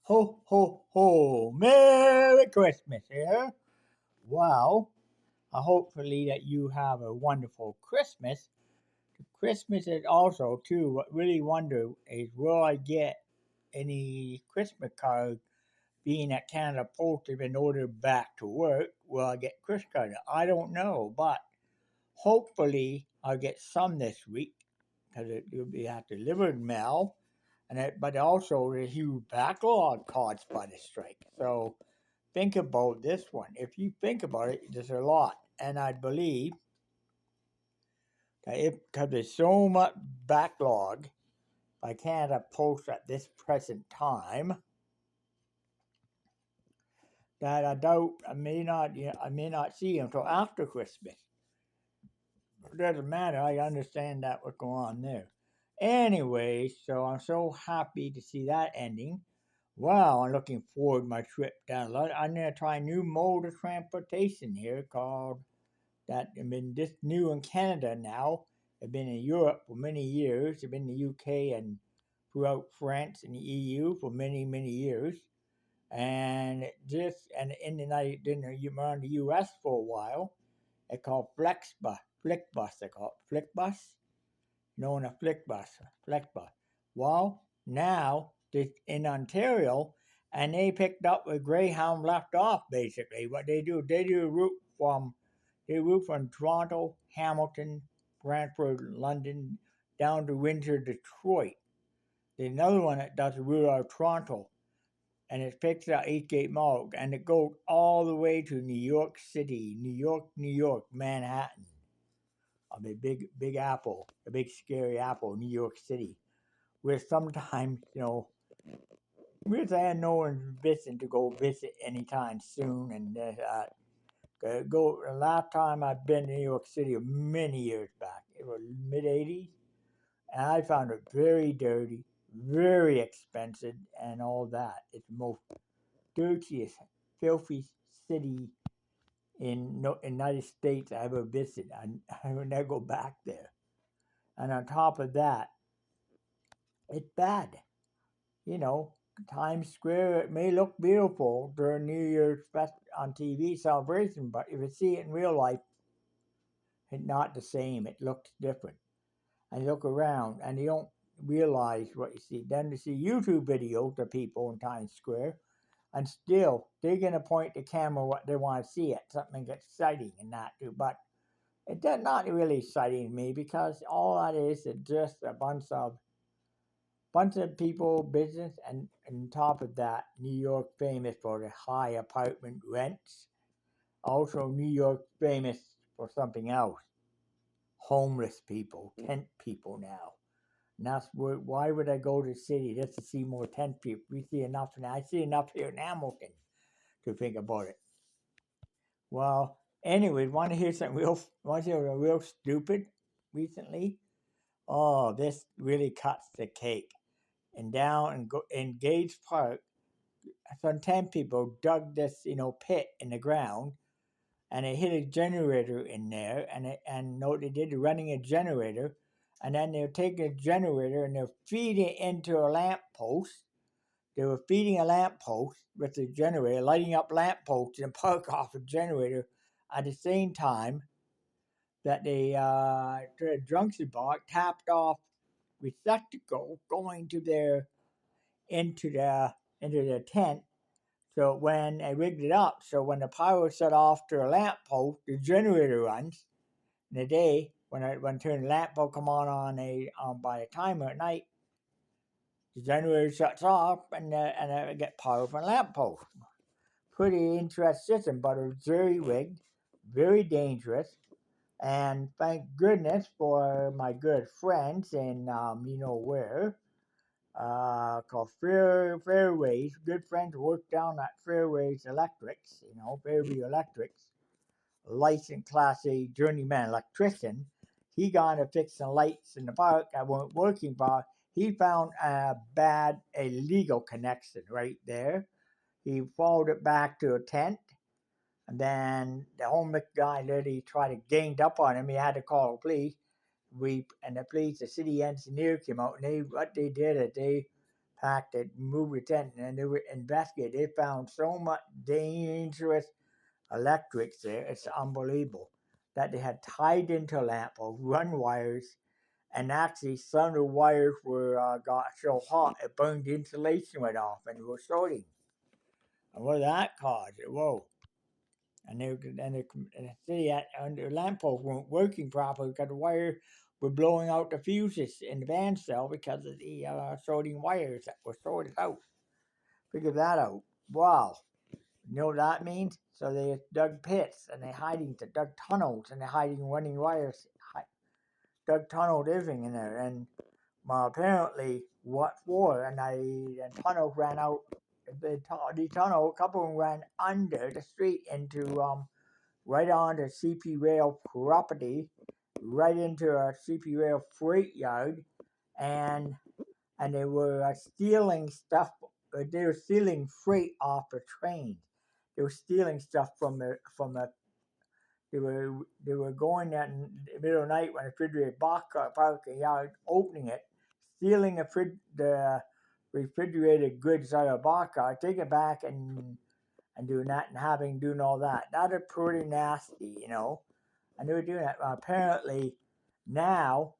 Ho, ho, ho. Merry Christmas here. Well, hopefully that you have a wonderful Christmas. Christmas is also, too, what really wonder is will I get any Christmas cards being at Canada Post have been ordered back to work? Will I get Christmas cards? I don't know, but hopefully I'll get some this week because it will be at delivered mail. But also there's huge backlog caused by the strike. So think about this one. If you think about it, there's a lot, and I believe that because there's so much backlog by Canada Post at this present time, that I doubt I may not see them until after Christmas. It doesn't matter. I understand that what's going on there. Anyway, so I'm so happy to see that ending. Wow, I'm looking forward to my trip down. I'm going to try a new mode of transportation here called that. I've been this new in Canada now. I've been in Europe for many years. I've been in the UK and throughout France and the EU for many, many years. And in the United, around the US for a while. It's called Flexbus. Flixbus, they call it. Flixbus? Known as Flixbus. Flexbus. Well, now this in Ontario, and they picked up where Greyhound left off. Basically, what they do route from Toronto, Hamilton, Brantford, London, down to Windsor, Detroit. There's another one that does the route out of Toronto, and it picks up Eastgate Mall, and it goes all the way to New York City, New York, Manhattan. I mean, big apple, a big scary apple, New York City, where sometimes, which I had no one visiting to go visit anytime soon, and go. The last time I've been to New York City, many years back, it was mid '80s, and I found it very dirty, very expensive, and all that. It's the most dirtiest, filthy city in the United States I ever visited. I would never go back there. And on top of that, it's bad. You know, Times Square, it may look beautiful during New Year's fest on TV celebration, but if you see it in real life, it's not the same. It looks different. And you look around and you don't realize what you see. Then you see YouTube videos of people in Times Square, and still they're going to point the camera what they want to see it, something exciting and that too. But it does not really exciting to me because all that is just a bunch of people, business, and on top of that, New York famous for the high apartment rents. Also, New York famous for something else: homeless people, tent people now. And why would I go to the city just to see more tent people? We see enough, and I see enough here in Hamilton to think about it. Well, anyway, want to hear something want to hear a real stupid recently? Oh, this really cuts the cake. And down in Gage Park, some 10 people dug this, pit in the ground, and they hit a generator in there, and no, they did running a generator, and then they were taking a generator and they're feeding it into a lamp post. They were feeding a lamp post with the generator, lighting up lamp posts and park off a generator at the same time that the junction box tapped off receptacle going to their into the tent. So when I rigged it up, so when the power was set off to a lamp post, the generator runs. In the day, when turn the lamp post come on a by a timer at night, the generator shuts off and I get power from the lamp post. Pretty interesting system, but it was very rigged, very dangerous. And thank goodness for my good friends in where, called Fairways. Good friends work down at Fairways Electrics, Fairview Electrics, licensed Class A journeyman electrician. He got to fix the lights in the park that weren't working, but he found a bad illegal connection right there. He followed it back to a tent, and then the homeless guy literally tried to gang up on him. He had to call the police. The city engineer came out, and what they did is they packed it, moved the tent, and they were investigating. They found so much dangerous electrics there. It's unbelievable that they had tied into a lamp or run wires, and actually some of the wires were got so hot it burned the insulation right off, and they were shorting. And what did that cause? Whoa! And the city and the lamp posts weren't working properly because the wire were blowing out the fuses in the van cell because of the sorting wires that were sorted out. Figure that out. Wow. You know what that means? So they dug pits and they dug tunnels and they're hiding running wires, dug tunnels, everything in there. And apparently, what for? And the tunnels ran out. The tunnel, a couple of them ran under the street into right onto CP Rail property, right into a CP Rail freight yard, and they were stealing stuff. They were stealing freight off the train. They were stealing stuff from the. They were going out in the middle of the night when the refrigerator box car parking yard, opening it, stealing the refrigerated goods out of the box car, taking it back and doing that and doing all that. That is pretty nasty, you know. And they were doing that. Apparently, now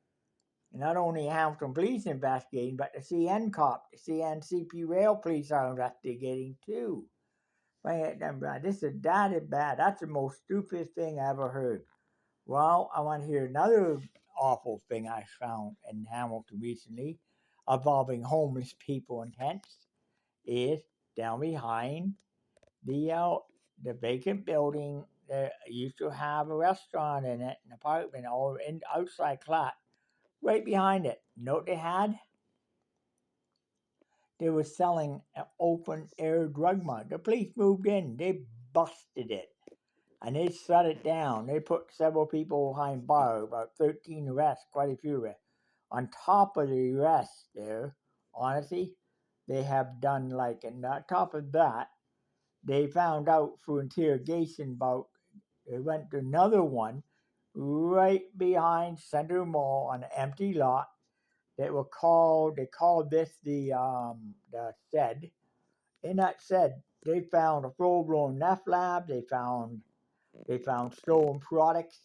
not only Hamilton Police investigating, but the CN cop, the CNCP Rail Police are investigating too. This is that is bad. That's the most stupid thing I ever heard. Well, I want to hear another awful thing I found in Hamilton recently involving homeless people in tents is down behind the vacant building that used to have a restaurant in it, an apartment, or in outside flat. Right behind it, you know what they had? They were selling an open air drug mart. The police moved in, they busted it, and they shut it down. They put several people behind bars, about 13 arrests, quite a few arrests. On top of the arrests there, honestly, they have done like, and on top of that, they found out through interrogation about, they went to another one right behind Center Mall on an empty lot. They called this the shed. In that shed, they found a full-blown meth lab. They found stolen products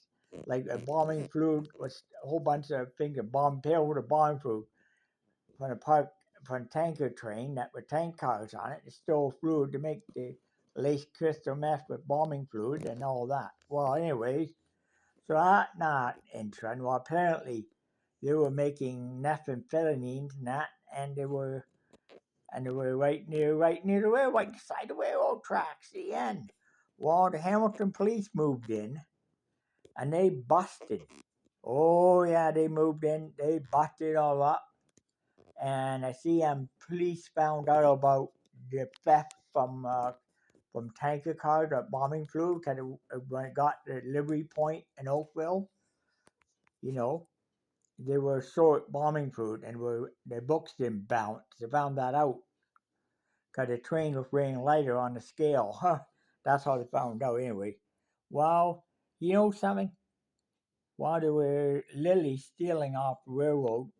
like a bombing fluid, was a whole bunch of things, a bomb pill with a bomb fluid from a park from a tanker train that with tank cars on it. They stole fluid to make the lace crystal meth with bombing fluid and all that. Well, anyways, so that's not interesting. Well, apparently they were making methamphetamines and that, and they were right near the railroad, right beside the railroad tracks. The end. Well, the Hamilton police moved in, and they busted. Oh yeah, they moved in. They busted all up, and I see police found out about the theft from tanker cars, the bombing fluid, because when it got to the delivery point in Oakville, you know, they were short bombing fluid and their books didn't bounce. They found that out because the train was weighing lighter on the scale. Huh. That's how they found out anyway. Well, you know something? While they were literally stealing off the railroad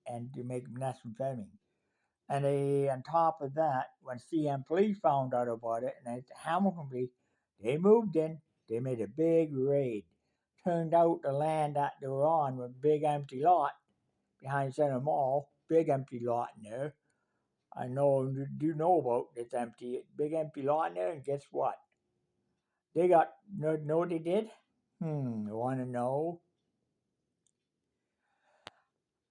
and to make methamphetamine. And on top of that, when CM police found out about it, and the Hamilton police, they moved in, they made a big raid. Turned out the land that they were on was a big empty lot behind Center Mall, big empty lot in there. I know you do know about this big empty lot in there, and guess what? They got know what they did? You want to know?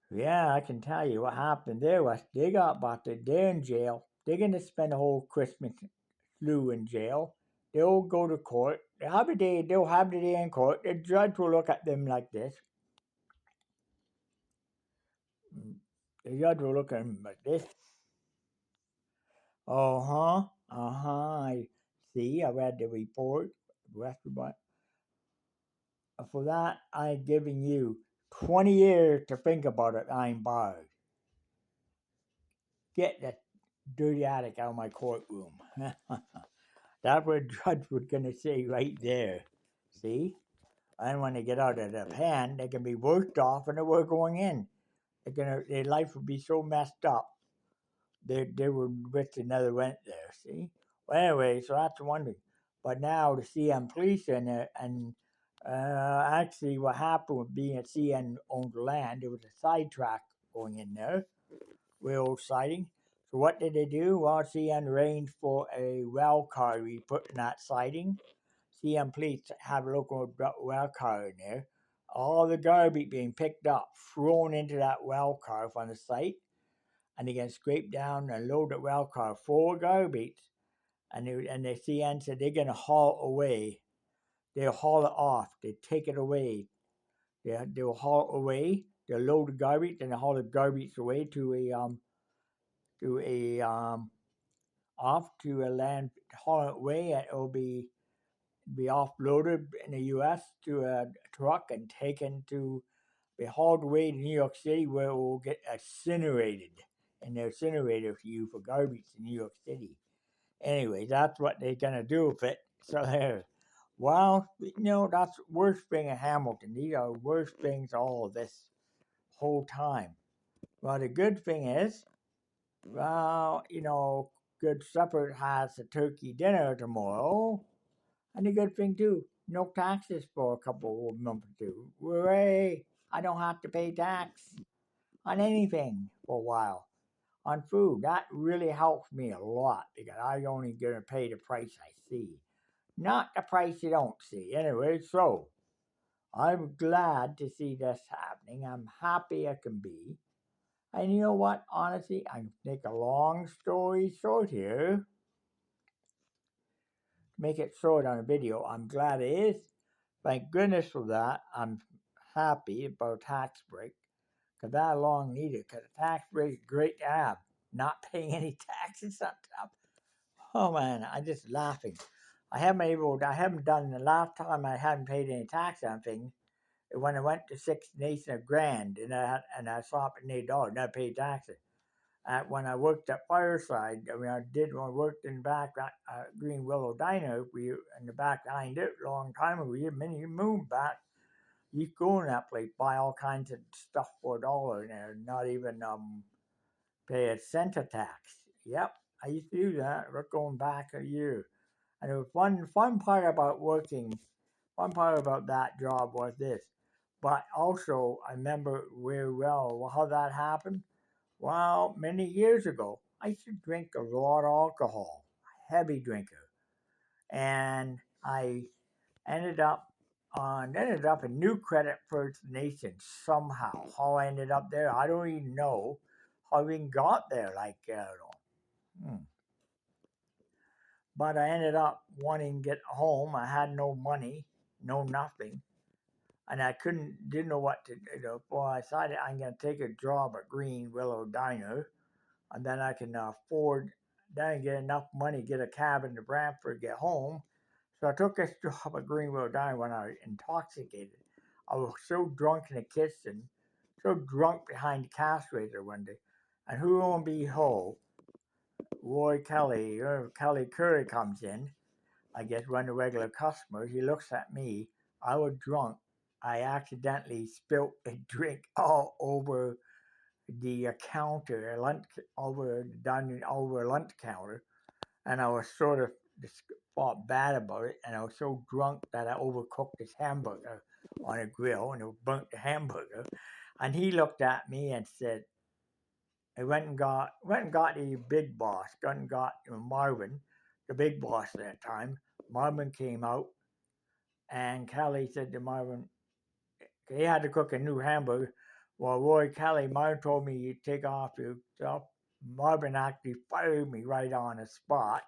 Yeah, I can tell you what happened there was they got busted. They're in jail. They're gonna spend the whole Christmas through in jail. They'll go to court. They'll have a day. They'll have the day in court. The judge will look at them like this. Mm, The judge will look at them like this. I see. I read the report. But for that, I'm giving you 20 years to think about it. I'm barred. Get that dirty attic out of my courtroom. That's what the judge was going to say right there. See? And when they get out of the pen, they can be worked off and they were going in. Their life would be so messed up. they were with another rent there. See. Well, anyway, so that's one thing. But now the CN police in there, and actually, what happened with being at CN owned the land, there was a sidetrack going in there, railroad siding. So what did they do? Well, CN arranged for a rail car to be put in that siding. CN police have a local rail car in there. All the garbage being picked up, thrown into that rail car from the site, and they get scraped down and load the rail car full of garbage. And the CN said they're gonna haul away. They'll haul it off. They take it away. They'll haul away. They'll load the garbage and they'll haul the garbage away to a off to a land, haul it away, and it'll be offloaded in the U.S. to a truck and taken to be hauled away to New York City, where it will get incinerated in the incinerator for you for garbage in New York City. Anyway, that's what they're gonna do with it. So there. Well, that's the worst thing in Hamilton. These are the worst things all of this whole time. Well, the good thing is, well, Good Supper has a turkey dinner tomorrow. And the good thing too, no taxes for a couple of months or two. Hooray! I don't have to pay tax on anything for a while. On food, that really helps me a lot because I only gonna pay the price I see, not the price you don't see. Anyway, so I'm glad to see this happening. I'm happy I can be. And you know what? Honestly, I can make a long story short here. Make it short on a video. I'm glad it is. Thank goodness for that. I'm happy about a tax break because that long needed. Because a tax break is great to have. Not paying any taxes on top. Oh man, I just laughing. I haven't done the last time I hadn't paid any tax on things when I went to Six Nations of Grand and I saw it in $8 and I paid taxes. When I worked at Fireside, when I worked in the back Green Willow Diner, we in the back behind it a long time ago. You moved back. You go in that place, buy all kinds of stuff for $1 in there, not even pay a cent of tax. Yep, I used to do that. We're going back a year. And it was fun part about working. One part about that job was this. But also, I remember very well how that happened. Well, many years ago, I used to drink a lot of alcohol, heavy drinker, and I ended up in New Credit First Nation somehow. How I ended up there, I don't even know how I even got there. But I ended up wanting to get home. I had no money, no nothing, and I didn't know what to do. Well, I decided I'm going to take a job at Green Willow Diner, and then I can afford, then I get enough money, get a cabin to Brantford, get home. So I took this job at Green Willow Diner when I was intoxicated. I was so drunk in the kitchen, so drunk behind the cash register one day, and who lo and behold, Roy Kelly, or Kelly Curry comes in. I guess one of the regular customers. He looks at me. I was drunk. I accidentally spilt a drink all over the counter, over lunch counter, and I was sort of felt bad about it. And I was so drunk that I overcooked this hamburger on a grill, and it burnt the hamburger. And he looked at me and said, I went and got the big boss, went and got Marvin, the big boss at that time. Marvin came out, and Kelly said to Marvin, he had to cook a new hamburger. Well, Roy Kelly, Marvin told me you take off your stuff. Marvin actually fired me right on the spot.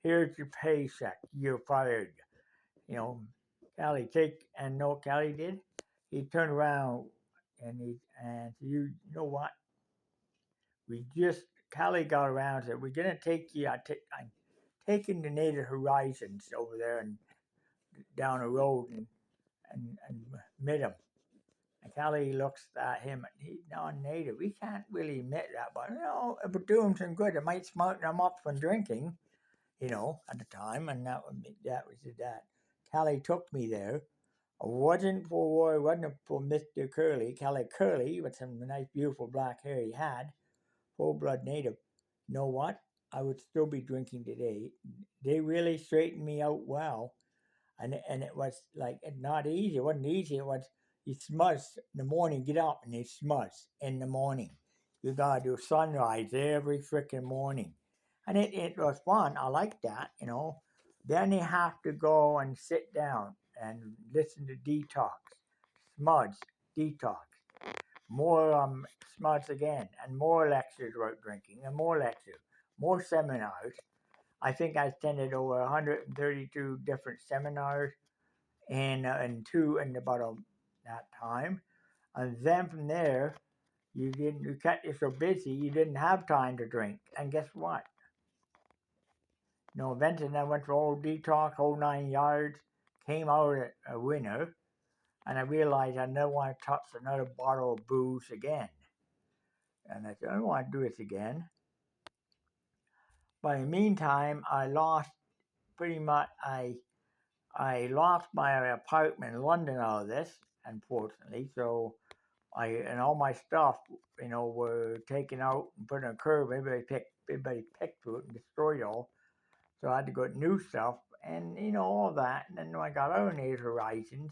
Here's your paycheck. You're fired. You know, Kelly know what Kelly did? He turned around and you know what? Kelly got around and said, we're going to take you, I'm taking the Native Horizons over there and down the road and meet him. And Kelly looks at him, and he's non-native. We can't really admit that, but it would do him some good. It might smarten him up from drinking, at the time, and that was that. Kelly took me there. It wasn't for Roy, wasn't for Mr. Curly. Kelly Curly, with some nice, beautiful black hair he had, full-blood native. you know what? I would still be drinking today. They really straightened me out well, and it was like not easy. It wasn't easy. It was you smudge in the morning. Get up and you smudge in the morning. You gotta do sunrise every freaking morning, and it was fun. I like that, you know. Then you have to go and sit down and listen to detox, smudge, detox, more smudge again, and more lectures about drinking, and more lectures, more seminars. I think I attended over 132 different seminars in about that time, and then from there you kept you so busy you didn't have time to drink. And guess what? No, eventually I went for whole detox, whole 9 yards, came out a winner, and I realized I never want to touch another bottle of booze again. And I said, I don't want to do this again. But in the meantime, I lost pretty much. I lost my apartment in London out of this, unfortunately. So and all my stuff, were taken out and put in a curb. Everybody picked through it and destroyed it all. So I had to get new stuff and all that. And then when I got out on these horizons,